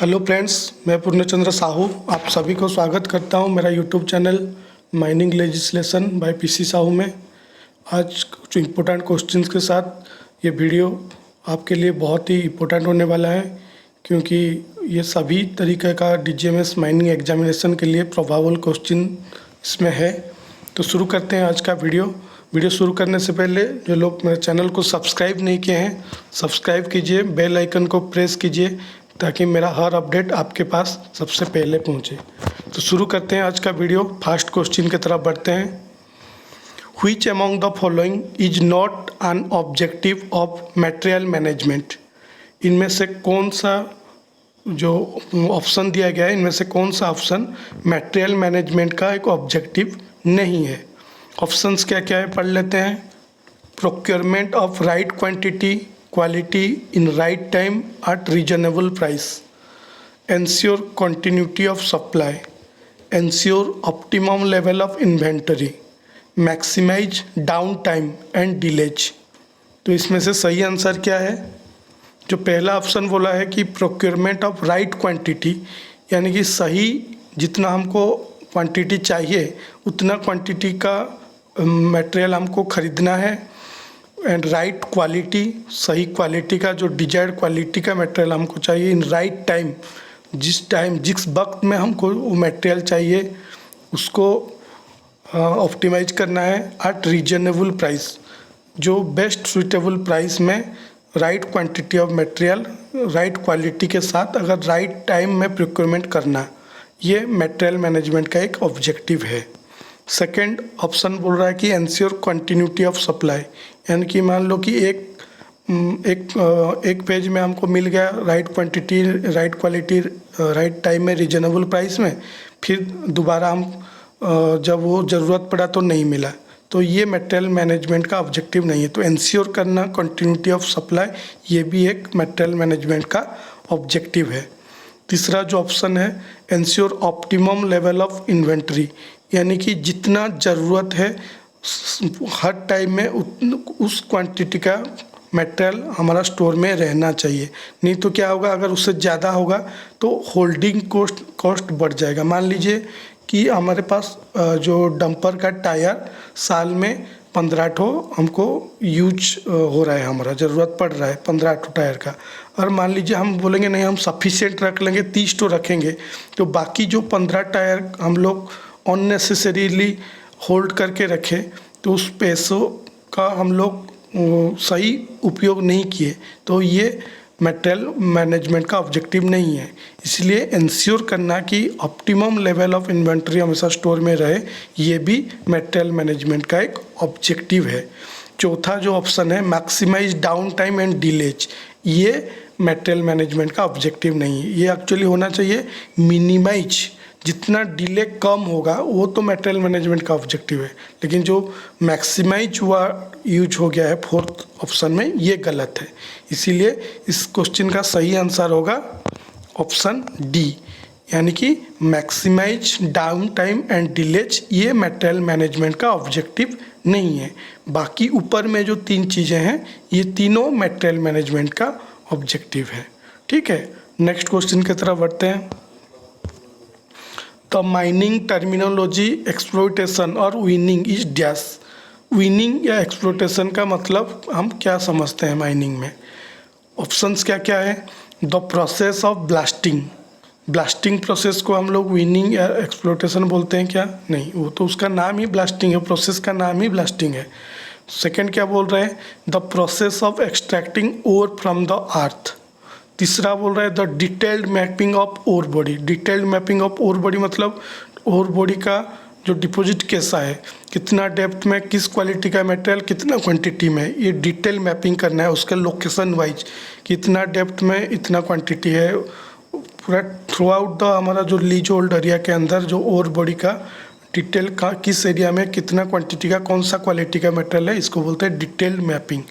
Hello friends, मैं पूर्णचंद्र साहू आप सभी को स्वागत करता हूं मेरा YouTube channel mining legislation by PC Sahu में। आज कुछ इम्पोर्टेंट क्वेश्चंस के साथ ये वीडियो आपके लिए बहुत ही इम्पोर्टेंट होने वाला है, क्योंकि ये सभी तरीके का डीजीएमएस माइनिंग एग्जामिनेशन के लिए प्रोबेबल क्वेश्चन इसमें है। तो शुरू करते हैं आज का वीडियो शुरू करने से पहले जो लोग मेरे चैनल को सब्सक्राइब नहीं किए हैं, सब्सक्राइब कीजिए, बेल आइकन को प्रेस कीजिए ताकि मेरा हर अपडेट आपके पास सबसे पहले पहुंचे। तो शुरू करते हैं आज का वीडियो। फर्स्ट क्वेश्चन की तरफ बढ़ते हैं। Which among the following is not an objective of material management? इनमें से कौन सा जो ऑप्शन दिया गया है, इनमें से कौन सा ऑप्शन मटेरियल मैनेजमेंट का एक ऑब्जेक्टिव नहीं है? ऑप्शंस क्या क्या है पढ़ लेते हैं। Procurement of right quantity, quality in right time at reasonable price, ensure continuity of supply, ensure optimum level of inventory, maximize downtime and deleage। तो इसमें से सही आंसर क्या है? जो पहला ऑप्शन बोला है कि प्रोक्योरमेंट ऑफ राइट क्वांटिटी, यानी कि सही जितना हमको क्वांटिटी चाहिए उतना क्वांटिटी का मटेरियल हमको खरीदना है। एंड राइट क्वालिटी, सही क्वालिटी का जो डिजायर्ड क्वालिटी का मटेरियल हमको चाहिए इन राइट टाइम, जिस वक्त में हमको वो मटेरियल चाहिए उसको ऑप्टिमाइज करना है एट रीजनेबल प्राइस, जो बेस्ट सुइटेबल प्राइस में right quantity of material right quality के साथ अगर राइट टाइम में प्रोक्योरमेंट करना, ये मटेरियल मैनेजमेंट का एक ऑब्जेक्टिव है। सेकेंड ऑप्शन बोल रहा है कि एंश्योर कंटिन्यूटी ऑफ सप्लाई, यानी कि मान लो कि एक पेज में हमको मिल गया right quantity right quality right time में रीजनेबल प्राइस में, फिर दोबारा हम जब वो ज़रूरत पड़ा तो नहीं मिला, तो ये मटेरियल मैनेजमेंट का ऑब्जेक्टिव नहीं है। तो एंश्योर करना कंटिन्यूटी ऑफ सप्लाई, ये भी एक मटेरियल मैनेजमेंट का ऑब्जेक्टिव है। तीसरा जो ऑप्शन है ensure optimum level of inventory, यानी कि जितना ज़रूरत है हर टाइम में उस क्वांटिटी का मटेरियल हमारा स्टोर में रहना चाहिए। नहीं तो क्या होगा, अगर उससे ज़्यादा होगा तो होल्डिंग कॉस्ट बढ़ जाएगा। मान लीजिए कि हमारे पास जो डंपर का टायर साल में 15 ठो हमको यूज हो रहा है, हमारा ज़रूरत पड़ रहा है 15 ठो टायर का, और मान लीजिए हम बोलेंगे नहीं हम सफिशिएंट रख लेंगे 30 ठो रखेंगे, तो बाकी जो 15 टायर हम लोग अननेसेसरीली होल्ड करके रखे तो उस पैसों का हम लोग सही उपयोग नहीं किए, तो ये मटेरियल मैनेजमेंट का ऑब्जेक्टिव नहीं है। इसलिए इंश्योर करना कि ऑप्टिमम लेवल ऑफ इन्वेंट्री हमेशा स्टोर में रहे, ये भी मटेरियल मैनेजमेंट का एक ऑब्जेक्टिव है। चौथा जो ऑप्शन है maximize down time and delays, ये मटेरियल मैनेजमेंट का ऑब्जेक्टिव नहीं है। ये एक्चुअली होना चाहिए मिनिमाइज, जितना डिले कम होगा वो तो मटेरियल मैनेजमेंट का ऑब्जेक्टिव है, लेकिन जो मैक्सिमाइज हुआ यूज हो गया है फोर्थ ऑप्शन में, ये गलत है। इसीलिए इस क्वेश्चन का सही आंसर होगा ऑप्शन डी, यानी कि maximize down time and delays, ये मटेरियल मैनेजमेंट का ऑब्जेक्टिव नहीं है। बाकी ऊपर में जो तीन चीज़ें हैं ये तीनों मटेरियल मैनेजमेंट का ऑब्जेक्टिव है। ठीक है, नेक्स्ट क्वेश्चन की तरफ बढ़ते हैं। द माइनिंग टर्मिनोलॉजी एक्सप्लॉयटेशन और विनिंग इज डैश। विनिंग या एक्सप्लॉयटेशन का मतलब हम क्या समझते हैं माइनिंग में? ऑप्शंस क्या क्या है? The process of blasting, blasting process को हम लोग विनिंग या एक्सप्लॉयटेशन बोलते हैं क्या? नहीं, वो तो उसका नाम ही ब्लास्टिंग है, प्रोसेस का नाम ही ब्लास्टिंग है। सेकेंड क्या बोल रहे हैं? The process of extracting ore from the earth. तीसरा बोल रहा है the detailed mapping of ore body. Detailed mapping of ore body मतलब ओर बॉडी का जो डिपॉजिट कैसा है, कितना डेप्थ में, किस क्वालिटी का मटेरियल, कितना क्वांटिटी में, ये डिटेल मैपिंग करना है उसका लोकेशन वाइज, कितना डेप्थ में इतना क्वांटिटी है पूरा थ्रू आउट द हमारा जो लीज होल्ड एरिया के अंदर जो ओर बॉडी का डिटेल का किस एरिया में कितना क्वांटिटी का कौन सा क्वालिटी का मटेरियल है, इसको बोलते हैं डिटेल्ड मैपिंग।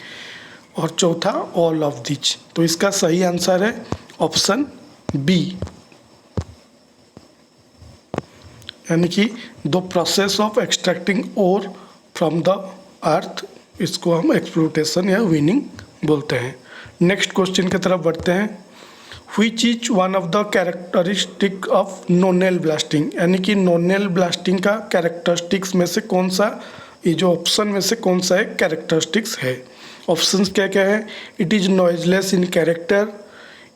और चौथा ऑल ऑफ दिच। तो इसका सही आंसर है ऑप्शन बी, यानी कि the process of extracting ore from the earth, इसको हम एक्सप्लॉयटेशन या विनिंग बोलते हैं। नेक्स्ट क्वेश्चन की तरफ बढ़ते हैं। Which is one of the characteristic of Nonel blasting, यानी कि नोनेल ब्लास्टिंग का कैरेक्टरिस्टिक्स में से कौन सा, ये जो ऑप्शन में से कौन सा एक कैरेक्टरिस्टिक्स है। ऑप्शंस क्या क्या है। It is noiseless in character,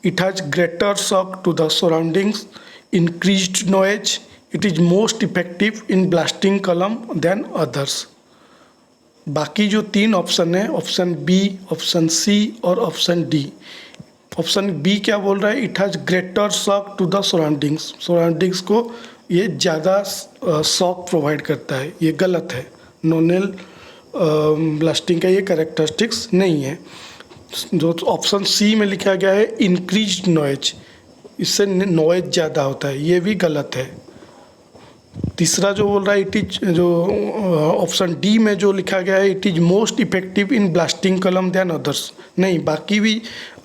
it has greater shock to the surroundings, increased noise, it is most effective in blasting column than others. बाकी जो तीन ऑप्शन है, ऑप्शन बी, ऑप्शन सी और ऑप्शन डी। ऑप्शन बी क्या बोल रहा है, it has greater shock to the surroundings, surroundings को ये ज़्यादा शॉक प्रोवाइड करता है, ये गलत है। नोनेल ब्लास्टिंग का ये कैरेक्टरिस्टिक्स नहीं है। जो ऑप्शन सी में लिखा गया है इंक्रीज्ड नॉइज, इससे नॉइज ज़्यादा होता है, ये भी गलत है। तीसरा जो बोल रहा है इट इज, जो ऑप्शन डी में जो लिखा गया है it is most effective in blasting कलम दैन अदर्स, नहीं, बाकी भी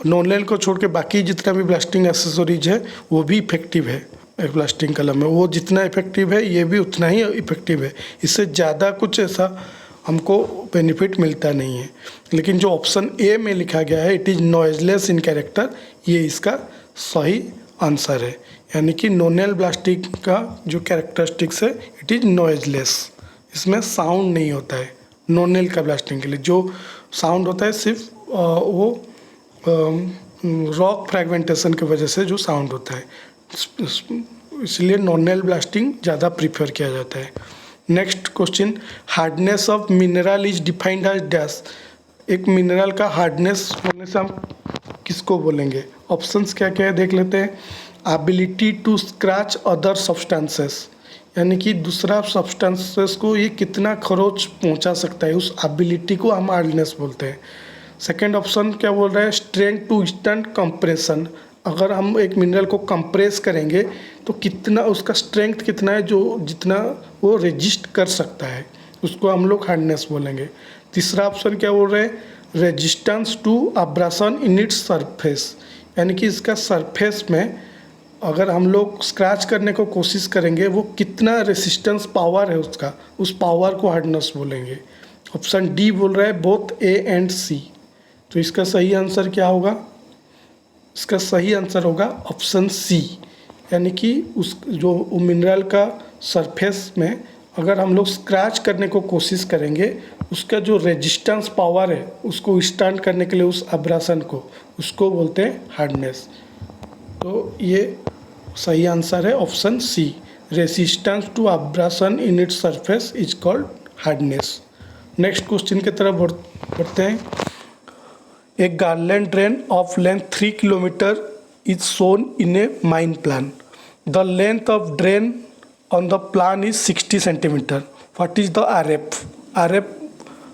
नॉनेल को छोड़ के बाकी जितना भी ब्लास्टिंग एसेसरीज है वो भी इफेक्टिव है ब्लास्टिंग कलम में, वो जितना इफेक्टिव है ये भी उतना ही इफेक्टिव है, इससे ज़्यादा कुछ ऐसा हमको बेनिफिट मिलता नहीं है। लेकिन जो ऑप्शन ए में लिखा गया है it is noiseless in character, ये इसका सही आंसर है। यानी कि नोनेल ब्लास्टिंग का जो कैरेक्टरिस्टिक्स है इट इज़ नॉइजलेस, इसमें साउंड नहीं होता है। नोनेल का ब्लास्टिंग के लिए जो साउंड होता है सिर्फ वो रॉक फ्रेगमेंटेशन की वजह से जो साउंड होता है, इसलिए नोनेल ब्लास्टिंग ज़्यादा प्रीफर किया जाता है। Next question, hardness of mineral is defined as dash. एक मिनरल का हार्डनेस बोलने से हम किसको बोलेंगे। ऑप्शंस क्या क्या है देख लेते हैं। Ability to scratch other substances, यानी कि दूसरा सब्सटेंसेस को ये कितना खरोच पहुंचा सकता है, उस एबिलिटी को हम हार्डनेस बोलते हैं। सेकेंड ऑप्शन क्या बोल रहा है, स्ट्रेंथ टू स्टैंड कंप्रेशन, अगर हम एक मिनरल को कंप्रेस करेंगे तो कितना उसका स्ट्रेंथ कितना है, जो जितना वो रेजिस्ट कर सकता है, उसको हम लोग हार्डनेस बोलेंगे। तीसरा ऑप्शन क्या बोल रहे हैं, resistance to abrasion in its surface, यानी कि इसका सरफेस में अगर हम लोग स्क्रैच करने को कोशिश करेंगे वो कितना रेसिस्टेंस पावर है उसका, उस पावर को हार्डनेस बोलेंगे। ऑप्शन डी बोल रहा है बोथ ए एंड सी, तो इसका सही आंसर क्या होगा, इसका सही आंसर होगा ऑप्शन सी, यानी कि उस जो मिनरल का सरफेस में अगर हम लोग स्क्रैच करने को कोशिश करेंगे उसका जो रेजिस्टेंस पावर है उसको स्टैंड करने के लिए उस अब्रासन को, उसको बोलते हैं हार्डनेस। तो ये सही आंसर है option C, resistance to abrasion in its surface is called hardness. Next question की तरफ बढ़ते हैं। एक garland drain of length 3 kilometre is shown in a mine plan, the length of drain on the plan is 60 centimetre, what is the RF. RF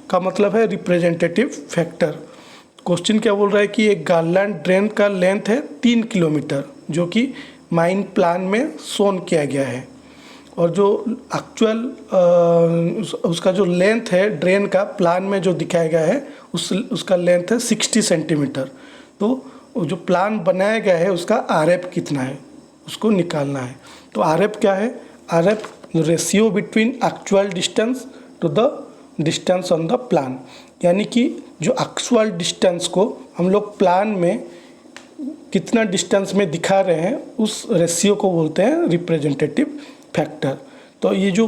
का मतलब है representative factor. Question क्या बोल रहा है कि एक गार्लैंड ड्रेन का लेंथ है 3 किलोमीटर जो कि माइन प्लान में शोन किया गया है, और जो एक्चुअल उसका जो लेंथ है ड्रेन का प्लान में जो दिखाया गया है उसका लेंथ है 60 सेंटीमीटर। तो जो प्लान बनाया गया है उसका आरएफ कितना है उसको निकालना है। तो आरएफ क्या है, RF ratio between actual distance to the distance on the plan, यानी कि जो एक्चुअल डिस्टेंस को हम लोग प्लान में कितना डिस्टेंस में दिखा रहे हैं उस रेशियो को बोलते हैं रिप्रेजेंटेटिव फैक्टर। तो ये जो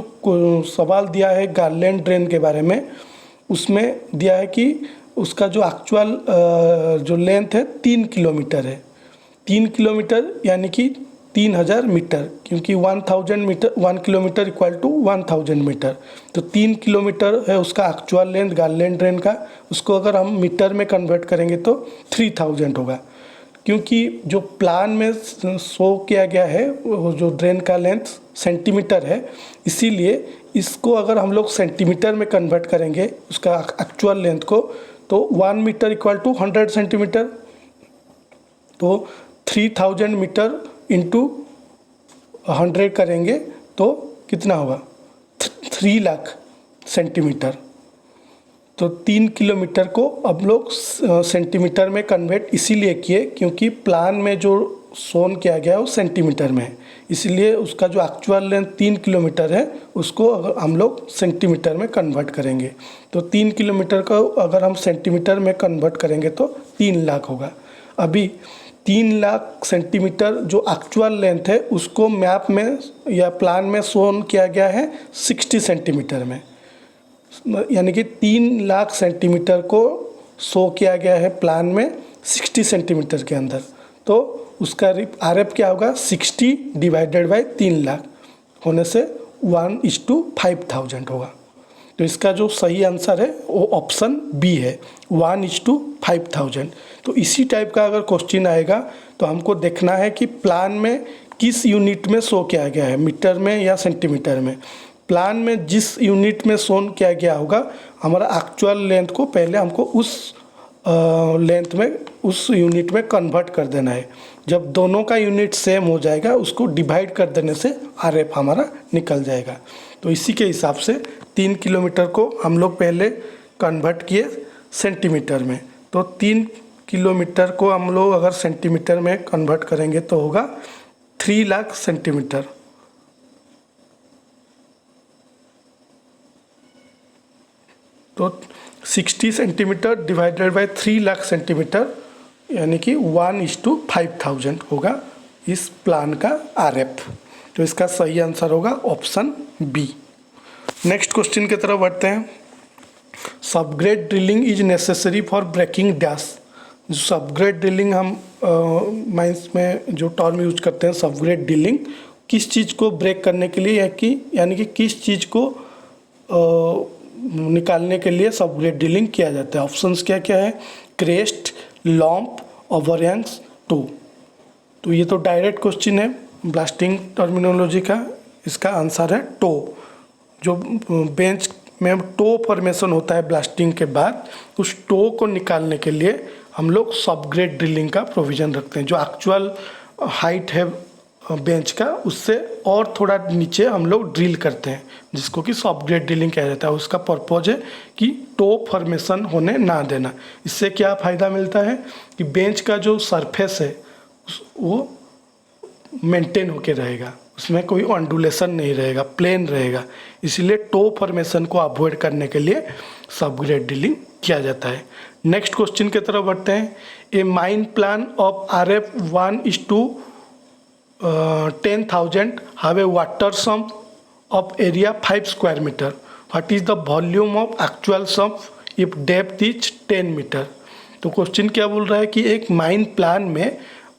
सवाल दिया है गार्लैंड ड्रेन के बारे में, उसमें दिया है कि उसका जो एक्चुअल जो लेंथ है 3 किलोमीटर है। 3 किलोमीटर यानी कि 3000 मीटर, क्योंकि 1000 metre 1 kilometre equal to 1000 metre. तो 3 किलोमीटर है उसका एक्चुअल लेंथ गार्लैंड ड्रेन का, उसको अगर हम मीटर में कन्वर्ट करेंगे तो 3000 होगा। क्योंकि जो प्लान में शो किया गया है वो जो ड्रेन का लेंथ सेंटीमीटर है, इसीलिए इसको अगर हम लोग सेंटीमीटर में कन्वर्ट करेंगे उसका एक्चुअल लेंथ को, तो 1 मीटर इक्वल टू 100 सेंटीमीटर। तो 3000 मीटर इंटू 100 करेंगे तो कितना होगा, 3 लाख सेंटीमीटर। तो 3 किलोमीटर को अब लोग सेंटीमीटर में कन्वर्ट इसीलिए किए क्योंकि प्लान में जो शोन किया गया है वो सेंटीमीटर में है, इसलिए उसका जो एक्चुअल लेंथ 3 किलोमीटर है उसको अगर हम लोग सेंटीमीटर में कन्वर्ट करेंगे तो 3 किलोमीटर को अगर हम सेंटीमीटर में कन्वर्ट करेंगे तो 3 लाख होगा। अभी 3,00,000 सेंटीमीटर जो एक्चुअल लेंथ है उसको मैप में या प्लान में शोन किया गया है 60 सेंटीमीटर में, यानी कि 3,00,000 सेंटीमीटर को शो किया गया है प्लान में 60 सेंटीमीटर के अंदर। तो उसका RF क्या होगा, 60 डिवाइडेड बाई 3,00,000 होने से 1:5000 होगा। तो इसका जो सही आंसर है वो ऑप्शन बी है, 1:5000। तो इसी टाइप का अगर क्वेश्चन आएगा तो हमको देखना है कि प्लान में किस यूनिट में शो किया गया है, मीटर में या सेंटीमीटर में। प्लान में जिस यूनिट में शो किया गया होगा, हमारा एक्चुअल लेंथ को पहले हमको उस लेंथ में, उस यूनिट में कन्वर्ट कर देना है। जब दोनों का यूनिट सेम हो जाएगा उसको डिवाइड कर देने से RF हमारा निकल जाएगा। तो इसी के हिसाब से 3 किलोमीटर को हम लोग पहले कन्वर्ट किए सेंटीमीटर में। तो 3 किलोमीटर को हम लोग अगर सेंटीमीटर में कन्वर्ट करेंगे तो होगा 3,00,000 सेंटीमीटर। तो 60 सेंटीमीटर डिवाइडेड बाय 3,00,000 सेंटीमीटर यानी कि 1:5000 होगा इस प्लान का RF। तो इसका सही आंसर होगा ऑप्शन बी। नेक्स्ट क्वेश्चन की तरफ बढ़ते हैं। Subgrade drilling is necessary for breaking dash. Subgrade drilling हम माइंस में जो टर्म यूज करते हैं, सबग्रेड ड्रिलिंग किस चीज़ को ब्रेक करने के लिए, यानी कि किस चीज़ को निकालने के लिए सबग्रेड ड्रिलिंग किया जाता है। ऑप्शंस क्या क्या है, क्रेस्ट, लॉम्प, ओवरहैंग्स, टो। तो ये तो डायरेक्ट क्वेश्चन है ब्लास्टिंग टर्मिनोलॉजी का। इसका आंसर है टो। जो बेंच में टो फॉर्मेशन होता है ब्लास्टिंग के बाद, उस टो को निकालने के लिए हम लोग सबग्रेड ड्रिलिंग का प्रोविज़न रखते हैं। जो एक्चुअल हाइट है बेंच का उससे और थोड़ा नीचे हम लोग ड्रिल करते हैं, जिसको कि सबग्रेड ड्रिलिंग कहा जाता है। उसका पर्पज़ है कि टो फॉर्मेशन होने ना देना। इससे क्या फ़ायदा मिलता है कि बेंच का जो सरफेस है वो मेंटेन होके रहेगा, उसमें कोई ऑन्डुलेशन नहीं रहेगा, प्लेन रहेगा। इसलिए टो फॉर्मेशन को अवॉइड करने के लिए सबग्रेड ड्रिलिंग किया जाता है। नेक्स्ट क्वेश्चन की तरफ बढ़ते हैं। A mine plan of RF 1:10,000 have a water sump of area 5 square meter. What is the volume of actual sump if depth is 10 metre. तो क्वेश्चन क्या बोल रहा है कि एक माइन प्लान में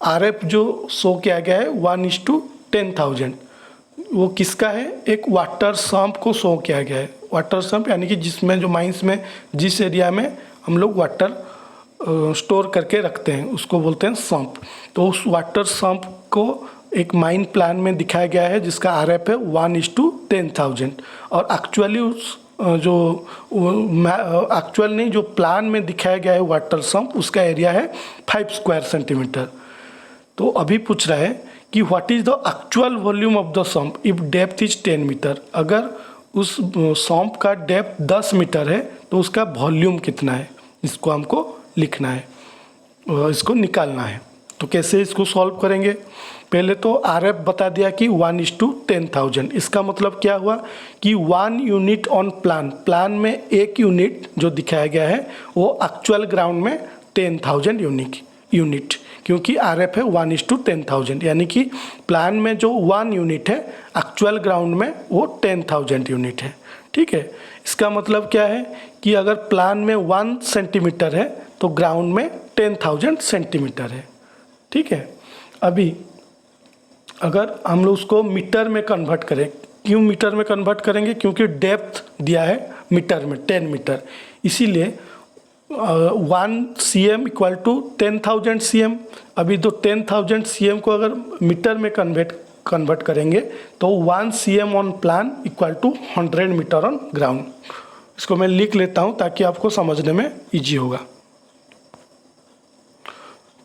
RF जो शो किया गया है 1:10,000, वो किसका है, एक वाटर सम्प को शो किया गया है। वाटर सम्प यानी कि जिसमें जो माइंस में जिस एरिया में हम लोग वाटर स्टोर करके रखते हैं उसको बोलते हैं सम्प। तो उस वाटर सम्प को एक माइन प्लान में दिखाया गया है जिसका RF है 1:10,000। और एक्चुअली उस जो एक्चुअल नहीं, जो प्लान में दिखाया गया है वाटर सम्प, उसका एरिया है 5 स्क्वायर सेंटीमीटर। तो अभी पूछ रहा है कि what is the actual volume of the sump if depth is 10 metre. अगर उस सम्प का डेप्थ 10 मीटर है तो उसका वॉल्यूम कितना है, इसको हमको लिखना है, इसको निकालना है। तो कैसे इसको सॉल्व करेंगे, पहले तो RF बता दिया कि 1:10,000। इसका मतलब क्या हुआ कि 1 यूनिट ऑन प्लान में एक यूनिट जो दिखाया गया है वो एक्चुअल ग्राउंड में 10,000 यूनिट, क्योंकि RF है 1:10,000, यानी कि प्लान में जो 1 यूनिट है एक्चुअल ग्राउंड में वो 10,000 यूनिट है। ठीक है, इसका मतलब क्या है कि अगर प्लान में 1 सेंटीमीटर है तो ग्राउंड में 10,000 सेंटीमीटर है। ठीक है, अभी अगर हम लोग उसको मीटर में कन्वर्ट करें, क्यों मीटर में कन्वर्ट करेंगे, क्योंकि डेप्थ दिया है मीटर में 10 मीटर, इसीलिए 1 cm इक्वल टू 10,000 cm। अभी तो 10,000 cm को अगर मीटर में कन्वर्ट करेंगे तो 1 cm on plan equal to 100 metre on ground. इसको मैं लिख लेता हूँ ताकि आपको समझने में ईजी होगा।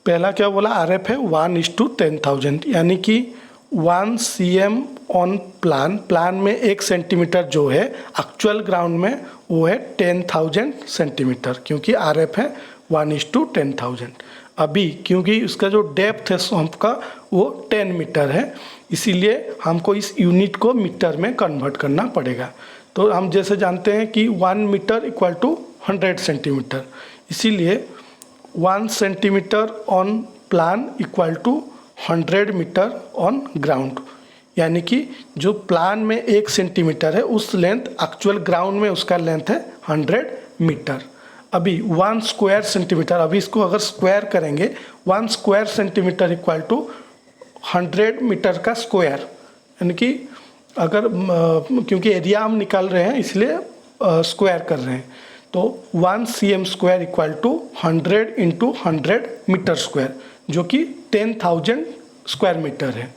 पहला क्या बोला, RF है 1:10,000, यानी कि 1 cm ऑन प्लान में 1 सेंटीमीटर जो है एक्चुअल ग्राउंड में वो है 10,000 सेंटीमीटर, क्योंकि RF है 1:10,000। अभी क्योंकि उसका जो डेप्थ है सम्प का वो 10 मीटर है, इसीलिए हमको इस यूनिट को मीटर में कन्वर्ट करना पड़ेगा। तो हम जैसे जानते हैं कि 1 मीटर इक्वल टू 100 सेंटीमीटर, इसीलिए 1 centimetre on plan equal to 100 metre on ground, यानी कि जो प्लान में 1 सेंटीमीटर है उस लेंथ एक्चुअल ग्राउंड में उसका लेंथ है 100 मीटर। अभी 1 स्क्वायर सेंटीमीटर, अभी इसको अगर स्क्वायर करेंगे 1 square centimetre equal to 100 metre का स्क्वायर, यानी कि अगर क्योंकि एरिया हम निकाल रहे हैं इसलिए स्क्वायर कर रहे हैं, तो 1 cm square equal to 100 into 100 metre square, जो कि 10,000 स्क्वायर मीटर है।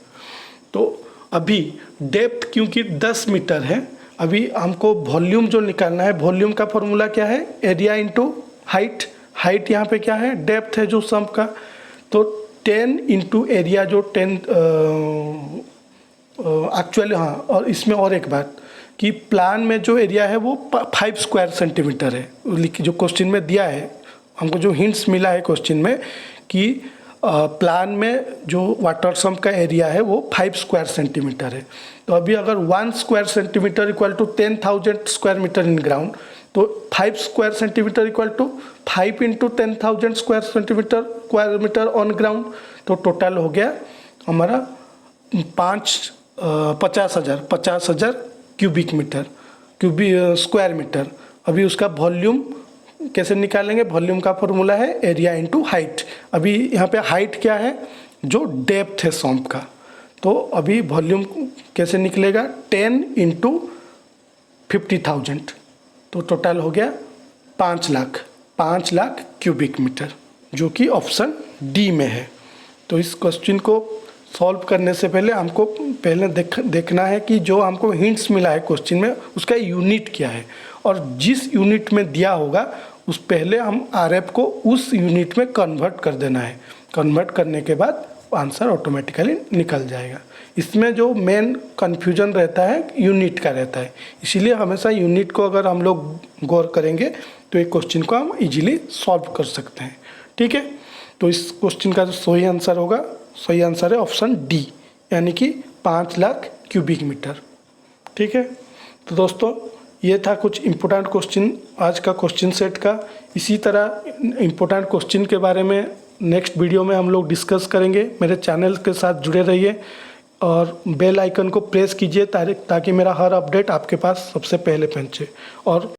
तो अभी डेप्थ क्योंकि 10 मीटर है, अभी हमको वॉल्यूम जो निकालना है, वॉल्यूम का फॉर्मूला क्या है, एरिया इंटू हाइट। हाइट यहाँ पे क्या है, डेप्थ है जो सम्प का, तो 10 इंटू एरिया जो 10 एक्चुअली, हाँ और इसमें और एक बात कि प्लान में जो एरिया है वो 5 स्क्वायर सेंटीमीटर है, जो क्वेश्चन में दिया है, हमको जो हिंट्स मिला है क्वेश्चन में कि प्लान में जो वाटर सम्प का एरिया है वो 5 स्क्वायर सेंटीमीटर है। तो अभी अगर 1 square centimetre equal to 10,000 square metre in ground, तो 5 square centimetre equal to 5 into 10,000 square metre on ground, तो टोटल हो गया हमारा 50,000 क्यूबिक मीटर स्क्वायर मीटर। अभी उसका वॉल्यूम कैसे निकालेंगे, वॉल्यूम का फॉर्मूला है एरिया इंटू हाइट। अभी यहाँ पे हाइट क्या है, जो डेप्थ है सम्प का, तो अभी वॉल्यूम कैसे निकलेगा, 10 इंटू 50,000, तो टोटल हो गया 5 लाख क्यूबिक मीटर, जो कि ऑप्शन डी में है। तो इस क्वेश्चन को सॉल्व करने से पहले हमको देखना है कि जो हमको हिंट्स मिला है क्वेश्चन में उसका यूनिट क्या है, और जिस यूनिट में दिया होगा उस पहले हम आरएफ को उस यूनिट में कन्वर्ट कर देना है। कन्वर्ट करने के बाद आंसर ऑटोमेटिकली निकल जाएगा। इसमें जो मेन कन्फ्यूजन रहता है यूनिट का रहता है, इसीलिए हमेशा यूनिट को अगर हम लोग गौर करेंगे तो एक क्वेश्चन को हम इजीली सॉल्व कर सकते हैं। ठीक है, तो इस क्वेश्चन का जो सही आंसर होगा, सही आंसर है ऑप्शन डी, यानी कि 5 लाख क्यूबिक मीटर। ठीक है, तो दोस्तों ये था कुछ इम्पोर्टेंट क्वेश्चन आज का क्वेश्चन सेट का। इसी तरह इम्पोर्टेंट क्वेश्चन के बारे में नेक्स्ट वीडियो में हम लोग डिस्कस करेंगे। मेरे चैनल के साथ जुड़े रहिए और बेल आइकन को प्रेस कीजिए ताकि मेरा हर अपडेट आपके पास सबसे पहले पहुंचे। और